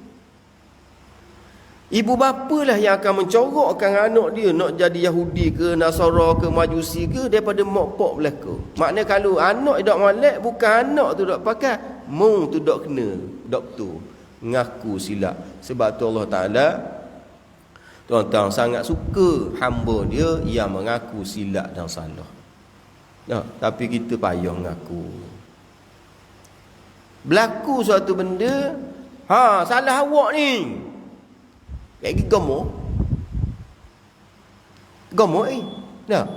S1: Ibu bapa lah yang akan mencorokkan anak dia nak jadi Yahudi ke, Nasara ke, Majusi ke daripada mak pak belaka. Maknanya kalau anak tak molek, bukan anak tu tak pakai, mung tu tak kena, doktor ngaku silap. Sebab tu Allah Taala tuan-tuan sangat suka hamba dia yang mengaku silap dan salah. Nah, tapi kita payah ngaku. Berlaku suatu benda, salah awak ni. Kayak gemuk nah.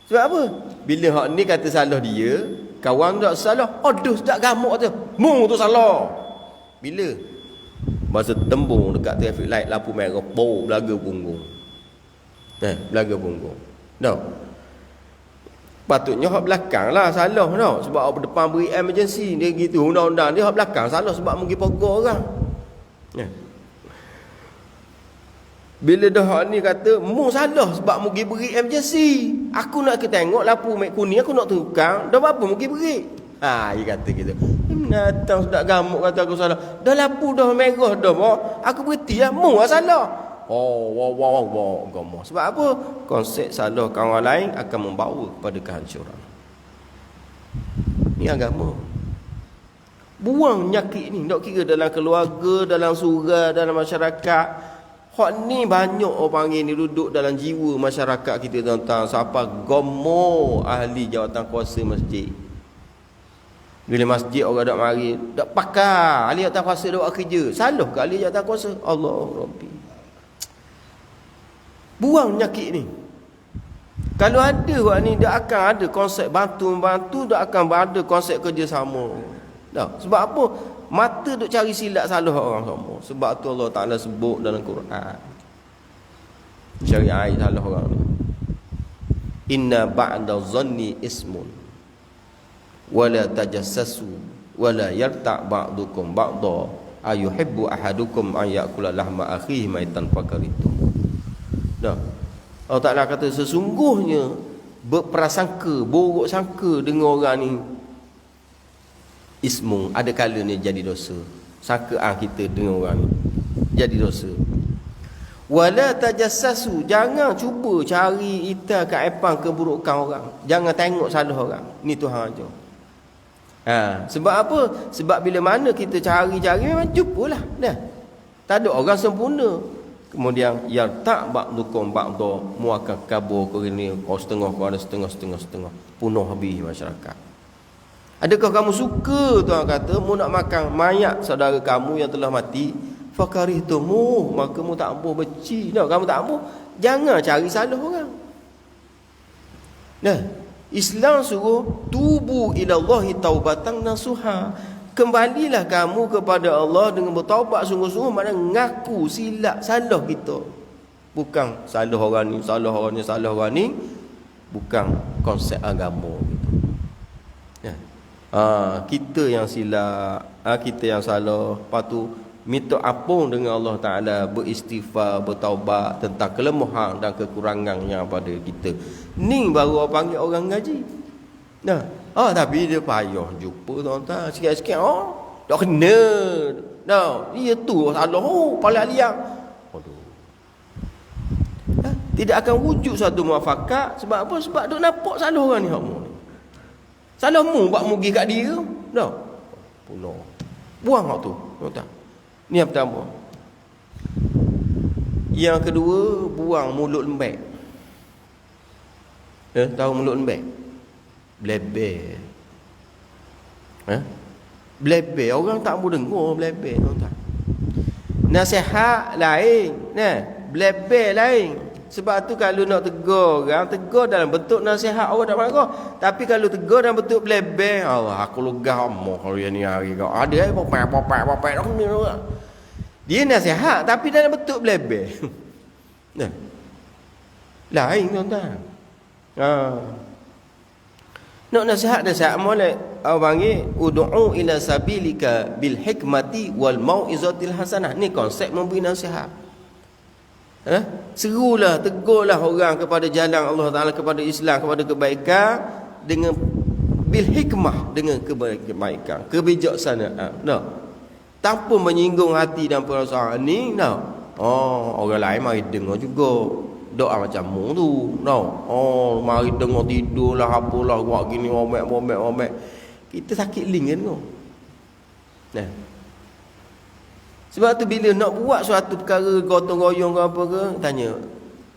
S1: Sebab apa? Bila hak ni kata salah dia, kawan tak salah, aduh tak gamuk tu, mu tu salah. Bila masa tembung dekat traffic light lampu merah, belaga punggung. Belaga punggung. Patutnya hak belakang lah salah sebab hak depan beri emergency dia gitu undang-undang dia, hak belakang salah sebab mungkin pogok orang. Bila dah ni kata mu salah sebab mu pergi beri emergency. Aku nak ke tengok lampu mek kuning, aku nak tukang. Dah apa mu pergi beri? Dia kata gitu. Datang sudah gamuk kata aku salah. Dah lampu dah merah dah. Aku berhenti lah. Mu lah salah. Agama. Sebab apa? Konsep salah kawan lain akan membawa kepada kehancuran. Ini agama. Buang nyakit ni. Tak kira dalam keluarga, dalam surau, dalam masyarakat. Hak ni banyak orang panggil ni duduk dalam jiwa masyarakat kita tuan-tuan. Siapa gomo ahli jawatan kuasa masjid. Bila masjid orang dak mari, dak pakar ahli jawatan kuasa dak buat kerja. Salah ke ahli jawatan kuasa? Allah Rabbi. Buang nyakit ni. Kalau ada orang ni dak akan ada konsep bantu-membantu, dak akan ada konsep kerjasama. Tak, sebab apa? Mata duk cari silap salah orang semua. Sebab tu Allah Ta'ala sebut dalam Quran. Cari air salah orang ni. Inna ba'da zanni ismun. Wala tajassasu. Wala yarta' ba'dukum ba'da. Ayuhibbu ahadukum an ya'kula lahma akhihi maitan fakaritum. Dah. Allah Ta'ala kata sesungguhnya berprasangka, buruk sangka dengan orang ni ismu, ada kalanya jadi dosa. Sangkaan kita dengan orang ni jadi dosa. Wala tajassasu, jangan cuba cari ita keaiban keburukan orang. Jangan tengok salah orang. Ni Tuhan aja. Sebab apa? Sebab bila mana kita cari-cari memang jumpalah. Dah. Tak ada orang sempurna. Kemudian yarta' ba'dukum ba'da, mu akan kabur ke ni, setengah kau ada setengah. Punuh habis masyarakat. Adakah kamu suka, Tuhan kata, mu nak makan mayat saudara kamu yang telah mati? Fakarihtumu, maka mu tak ampuh benci. No, kamu tak ampuh, jangan cari salah orang. Nah, Islam suruh tubu ilallahi taubatan nasuha. Kembalilah kamu kepada Allah dengan bertaubat sungguh-sungguh, maknanya ngaku silap salah kita. Bukan salah orang ni, salah orang ni. Bukan konsep agama gitu. Kita yang silap, kita yang salah. Lepas tu minta ampun dengan Allah Ta'ala, beristighfar, bertaubat tentang kelemahan dan kekurangan yang pada kita. Ni baru orang panggil orang ngaji. Tapi dia payah jumpa tuan-tuan. Sikit-sikit tak kena. Dia tu salah. Paling liang. Tidak akan wujud satu muafakat. Sebab apa? Sebab duk nampak salah orang ni. Salah mu buat mugi kat dia. Dah. Pulau. Buang hak tu. Tuan-tuan. Ni yang pertama. Yang kedua, buang mulut lembek. Tahu mulut lembek? Bleber. Bleber. Orang tak mau dengar bleber, tuan-tuan. Nasihat lain. Bleber lain. Sebab tu kalau nak tegur orang, tegur dalam bentuk nasihat, orang tak marah. Tapi kalau tegur dalam bentuk bleber, aku legah amoh hari ni hari kau. Ada popak. Dia nasihat tapi dalam bentuk bleber. Lain tuan-tuan. Nak nasihat molek orang panggil ud'u ila sabilika bil hikmati wal mau'izatil hasanah. Ni konsep memberi nasihat. Serulah, tegurlah orang kepada jalan Allah Ta'ala, kepada Islam, kepada kebaikan dengan bil hikmah, dengan kebaikan, kebijaksanaan. Tanpa menyinggung hati dan perasaan ni. Orang lain mari dengar juga doa macam mu tu. Mari dengar tidurlah apalah buat gini omek. Kita sakit link kan kau. Sebab tu bila nak buat suatu perkara gotong royong ke apa ke, tanya,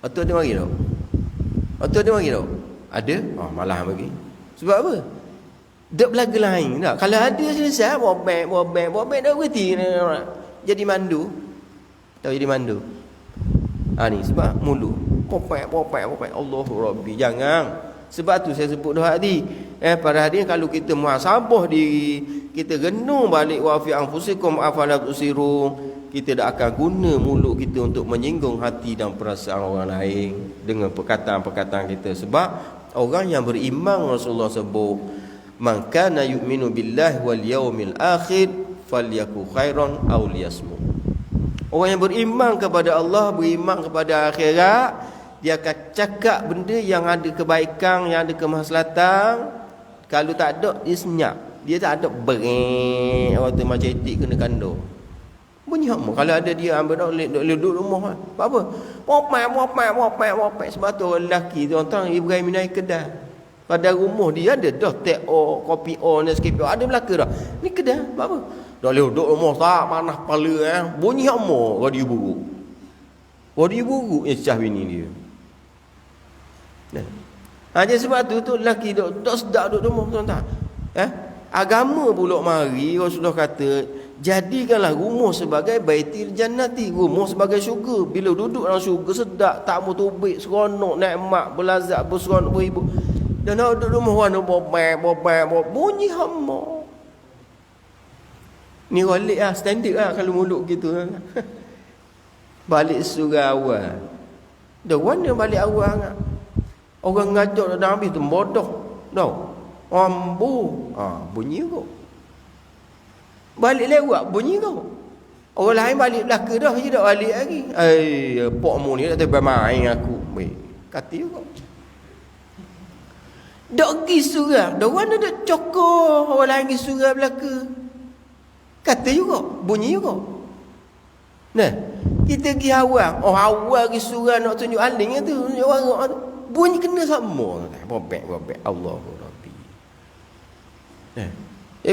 S1: "Atuk ada mari tak? Atuk ada mari tak?" Ada? Malah bagi. Sebab apa? Dak belaga lain tak. Kalau ada selesai bobek dah berhenti. Jadi mandu. Tahu jadi mandu. Ni sebab mulut. Popek. Allahu Rabbi. Jangan. Sebab tu saya sebut dah tadi. Para hadirin, kalau kita muhasabah diri, kita renung balik wa fi anfusikum afala tusiru, kita tak akan guna mulut kita untuk menyinggung hati dan perasaan orang lain dengan perkataan-perkataan kita. Sebab orang yang beriman, Rasulullah sebut, man kana yu'minu billahi wal yaumil akhir falyaku khairan aw liyasmut. Orang yang beriman kepada Allah, beriman kepada akhirat, dia akan cakap benda yang ada kebaikan, yang ada kemaslahatan. Kalau tak ada, dia senyap. Dia tak ada bering. Orang tu macam etik kena kandung. Bunyi hama. Kalau ada dia ambil duduk rumah. Apa? Mopai. Sebab tu orang lelaki tu, orang Ibrahim naik kedai. Pada rumah dia ada dah teh o, kopi o, Nescafe o. Ada Melaka dah. Ni kedai. Apa? Dah duduk rumah tak panas kepala bunyi hama radio buruk. Radio buruk yang cah bini dia. Jadi sebab tu lelaki tak sedap duduk rumah, tuan-tuan. Agama pula mari Rasulullah kata, jadikanlah rumah sebagai baitil jannati, rumah sebagai syurga. Bila duduk dalam syurga sedap, tak mau tubik, seronok, nikmat, berlazat, berseronok, berhibur. Dan nak duduk rumah warna bobai, bunyi hama. Ni balik standard kalau mulut gitu. Balik surah awal. Dah mana balik awal orang ngajak dah habis tu bodoh. Tau. Ambu. Bunyi kau. Balik lewat bunyi kau. Orang lain balik belaka dah, dia tak balik lagi. Pokmu ni tak bermain aku. Kata kau. Dak pergi surah. Dah mana dak cokor orang lain pergi surah belaka. Kata juga, bunyi juga. Nah, kita pergi awal. Awal pergi surah nak tunjuk aling tu, tunjuk warak tu. Bunyi kena sama. Bobek. Allahu Rabbi. Nah,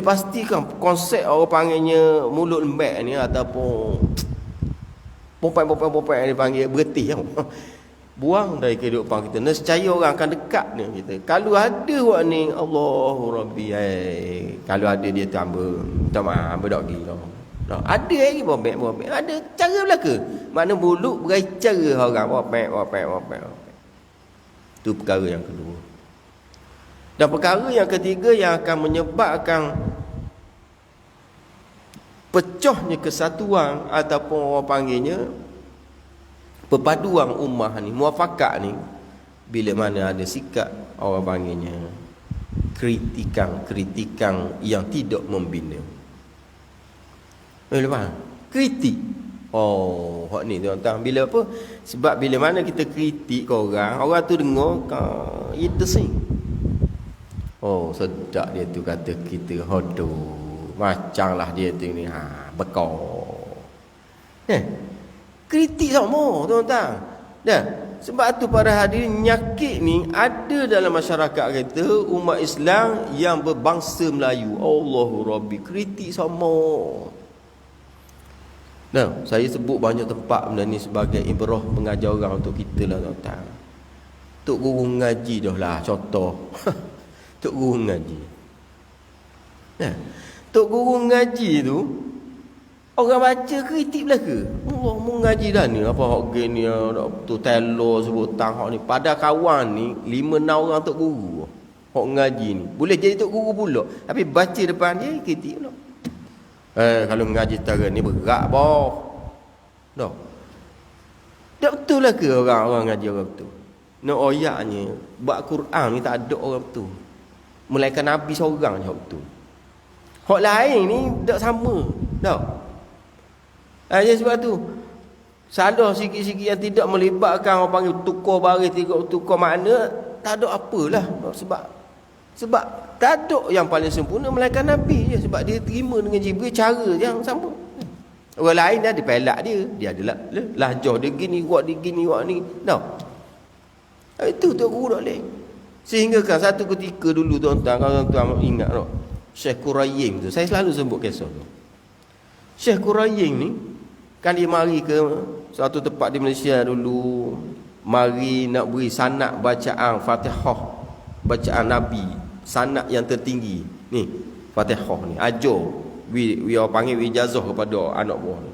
S1: pastikan konsep orang panggilnya mulut lembek ni ataupun popai dia panggil bertih tau. Buang dari kehidupan kita. Nescaya orang akan dekat ni kita. Kalau ada wak ni, Allahu Rabbi. Kalau ada dia tambah. Tak maaf, ambil tak gila. Ada lagi bobek. Ada cara belaka. Mana mulut berai cara orang. Bobek. Itu perkara yang kedua. Dan perkara yang ketiga yang akan menyebabkan pecahnya kesatuan ataupun orang panggilnya perpaduan ummah ni, muafakat ni, bila mana ada sikap orang panggilnya kritikan yang tidak membina. Boleh faham? Kritik. Hak ni tuan-tuan, bila apa? Sebab bila mana kita kritik ke orang tu dengar ia tersing. Sedap dia tu kata kita hodoh. Macamlah dia tu ni bekau. Kritik sama tuan-tuan. Sebab tu para hadirin, nyakit ni ada dalam masyarakat kita umat Islam yang berbangsa Melayu. Allahu Rabbi, kritik sama. Saya sebut banyak tempat benda ni sebagai ibrah mengajar orang untuk kita lah tuan-tuan. Tok guru ngaji dah lah contoh. Tok guru ngaji. Tok guru ngaji tu orang baca kritik belaka. Allah mengaji dah ni apa hak gini tu telo sebutan hak ni. Pada kawan ni 5-6 orang tok guru. Hak ngaji ni. Boleh jadi tok guru pula. Tapi baca depan dia kritik pula. Kalau mengaji setara ni berat boh. Dah. Tak betul lah ke orang ngaji orang betul? Nak oyaknya bab Quran ni tak ada orang betul. Melainkan Nabi seorang je betul. Hak lain ni tak sama. Dah. Jadi sebab tu salah sikit-sikit yang tidak melibatkan orang panggil tukar baris, tukar makna, tak ada apalah. Sebab tak ada yang paling sempurna melainkan Nabi je. Sebab dia terima dengan Jibril cara yang sama. Orang lain dia ada pelak dia ada lahjah dia gini, buat dia gini, buat ni. Dah. Itu tu guru tak boleh. Sehingga kan satu ketika dulu tuan-tuan, kalau tuan-tuan ingat tak, Syekh Qurayyim tu, saya selalu sebut kisah tu. Syekh Qurayyim ni kan dia mari ke suatu tempat di Malaysia dulu, mari nak beri sanad bacaan Fatihah, bacaan Nabi, sanad yang tertinggi. Ni Fatihah ni ajar we orang panggil ijazah kepada anak buah ni.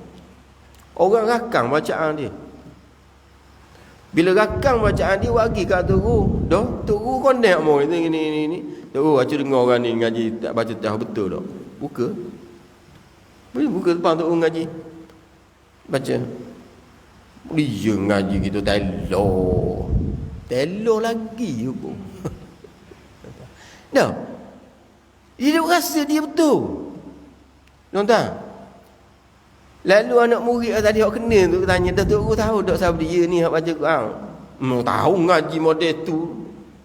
S1: Orang rakam bacaan dia. Bila rakam bacaan dia bagi kat guru, dah tok guru konek mau ini. Tok baca dengar orang ni ngaji tak baca dah betul tak? Buka. Buka depan tok ngaji. Baca. Dia ngaji gitu telo lagi pun. Dah. Dia rasa dia betul. Tuan-tuan. Lalu anak murid tadi hok kena tu tanya, dah tu guru tahu dak siapa dia ni hok baca Quran. Tahu ngaji model tu.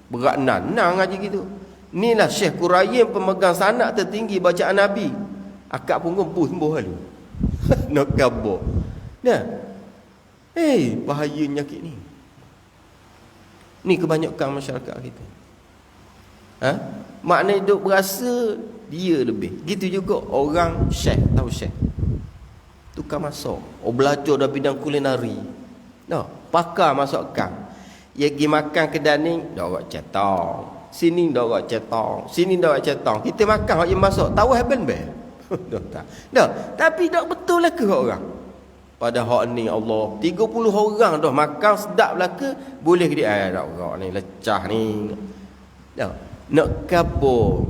S1: Berat nanang ngaji gitu. Inilah Syekh Qurayyim pemegang sanad tertinggi bacaan Nabi. Akak pun kumpul sembuh lalu. Nak kabur. Nah. Bahaya penyakit ni. Ni kebanyakan masyarakat kita. Maknanya duk berasa dia lebih. Gitu juga orang chef, tahu chef. Tukang masak. Belajar dalam bidang kulinari. Pakar masakkan. Dia pergi makan kedai ni, dah orang cetong. Sini dah orang cetong. Sini dah orang cetong. Kita makan hak yang masak, tahu haben be. Tapi dak betul lah ke orang? Pada hak ni Allah 30 orang dah makan sedap lah ke? Boleh ke dia dak orang ni lecah ni. Nak kabur.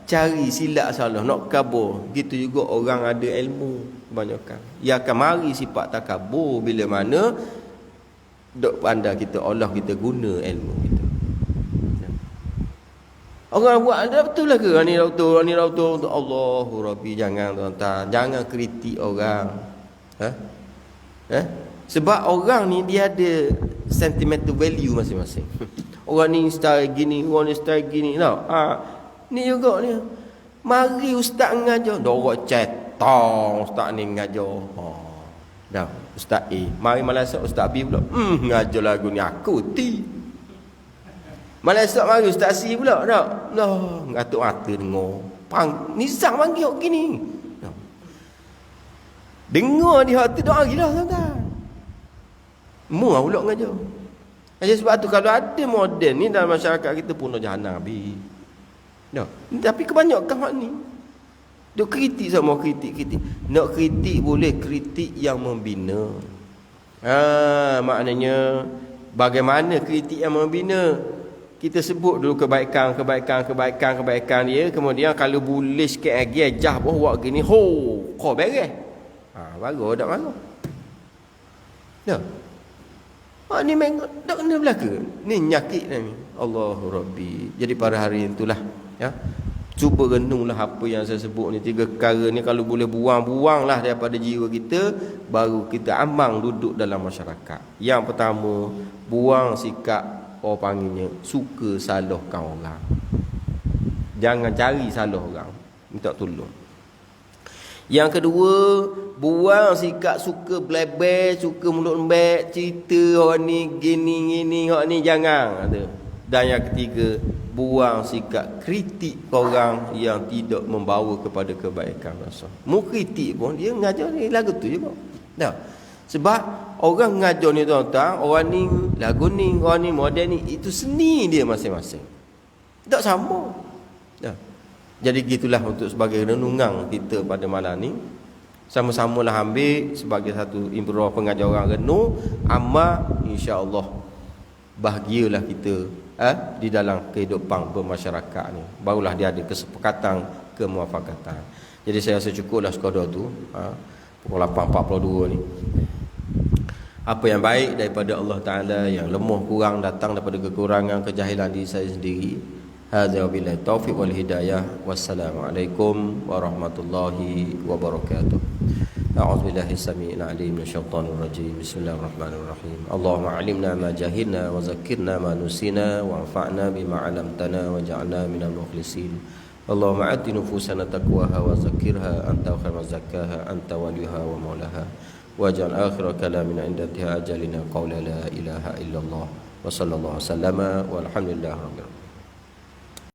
S1: Cari silap salah, nak kabur. Gitu juga orang ada ilmu kebanyakan. Ia akan mari sifat takabur bila mana dok pandai kita Allah kita guna ilmu kita. Orang buat ada betul lah ke? Ni doktor untuk Allahu Rabbi, jangan tuan-tuan, jangan kritik orang. Sebab orang ni dia ada sentimental value masing-masing. Orang ni style gini, orang ni style gini. Ni juga ni. Mari ustaz ngajar, dah orang cetong ustaz ni ngajar. Dah Ustaz A, mari malam esok Ustaz B pula. Ngajar lagu ni aku ti. Malam esok mari Ustaz C pula. Tak. Lah, ngatuk mata dengar. Nizam panggil hok gini. Dengar di hati doa gila tuan-tuan. Mu pula ngajar. Jadi sebab tu kalau ada moden ni dalam masyarakat kita pun jahanam habis. Tapi kebanyakan hak ni duk kritik sama kritik. Nak kritik boleh, kritik yang membina. Maknanya bagaimana kritik yang membina? Kita sebut dulu kebaikan dia, kemudian kalau boleh sikit lagi ajah buat gini, kau beres. Baru dak malu. Ni memang dak kena belaka. Ni nyakit ni. Allahu Rabbi. Jadi pada hari itulah cuba renunglah apa yang saya sebut ni, 3 perkara ni kalau boleh buang-buanglah daripada jiwa kita, baru kita ambang duduk dalam masyarakat. Yang pertama, buang sikap orang panggilnya suka salahkan orang. Jangan cari salah orang, minta tolong. Yang kedua, buang sikap suka blabber, suka mulut lembek, cerita orang ni gini orang ni, jangan ada. Dan yang ketiga, buang sikap kritik orang yang tidak membawa kepada kebaikan rasa. Mu kritik pun dia mengajar ni lagu tu juga. Sebab orang mengajar ni tuan-tuan, orang ni lagu ni, orang ni model ni, itu seni dia masing-masing. Tak sama. Jadi gitulah untuk sebagai renungan kita pada malam ni. Sama-samalah ambil sebagai satu improve pengajar orang renung, amal, insya-Allah bahagialah kita di dalam kehidupan bermasyarakat ni. Barulah dia ada kesepakatan, kemuafakatan. Jadi saya rasa cukuplah sekadar tu. Pukul 8.42 ni. Apa yang baik daripada Allah Ta'ala, yang lemah kurang datang daripada kekurangan kejahilan diri saya sendiri. Hadza wabillahi taufiq wal hidayah. Wassalamualaikum warahmatullahi wabarakatuh. A'udzubillahi samii'il 'aliim minasyaitonir rajiim. Bismillahirrahmanirrahim. Allahumma 'allimna ma jahilna wa zakkirna ma nusina wanfa'na bima 'allamtana waj'alna minal mukhlisin. Allahumma ati nufusana taqwaha wa zakkirha anta khairu man zakkaha anta waliyuha wa maulaha. Waj'al akhir kalamina 'inda intihaa ajalina qawla la ilaha illallah. Wa sallallahu wasallama walhamdulillahi rabbil alamin.